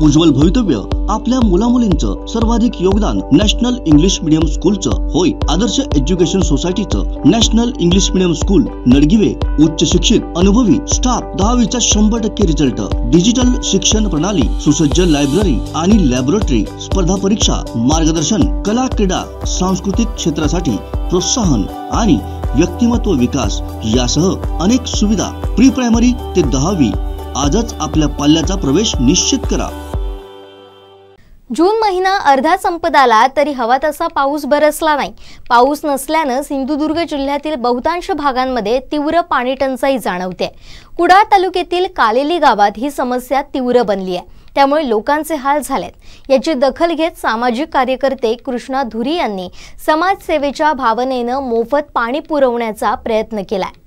उज्ज्वल भवितव्य आपल्या मुलामुलींचं सर्वाधिक योगदान नॅशनल इंग्लिश मीडियम स्कूलचं होय। आदर्श एज्युकेशन सोसायटीचं national English medium school Nadgive उच्च शिक्षित अनुभवी स्टाफ 10वीचा 100% रिझल्ट, डिजिटल शिक्षण प्रणाली, सुसज्ज लायब्ररी आणि लॅबोरेटरी, स्पर्धा परीक्षा मार्गदर्शन, कला क्रीडा सांस्कृतिक क्षेत्रासाठी प्रोत्साहन आणि व्यक्तिमत्व विकास यासह अनेक सुविधा। प्री प्रायमरी ते 10वी आजच आपल्या पाल्याचा प्रवेश निश्चित करा। जून महिना अर्धा संपत आला तरी हवा तसा पाऊस बरसला नाही। पाऊस नसल्याने सिंधुदुर्ग जिल्ह्यातील बहुतांश भागांमध्ये तीव्र पाणी टंचाई जाणवते। कुडाळ तालुक्यातील कालेली गावात ही समस्या तीव्र बनली आहे, त्यामुळे लोकांचे हाल झालेत। याची दखल घेत सामाजिक कार्यकर्ते कृष्णा धुरी यांनी समाजसेवेच्या भावनेने मोफत पाणी पुरवण्याचा प्रयत्न केलाय।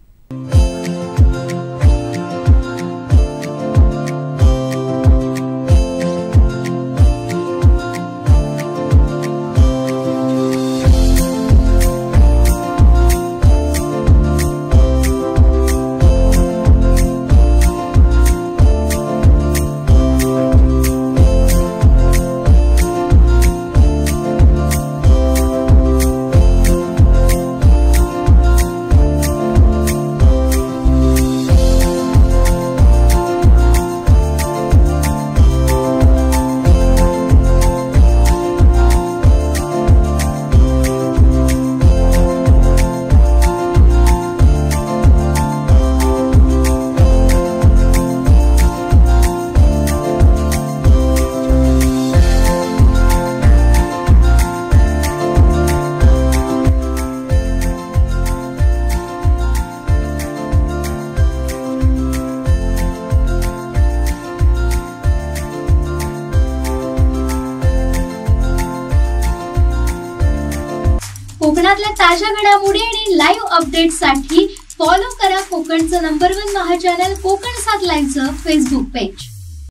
कोकणातल्या ताज्या घडामोडी आणि लाईव्ह अपडेट्ससाठी फॉलो करा कोकणचं नंबर 1 महा चॅनल कोकण 7 लाईव्हचं फेसबुक पेज।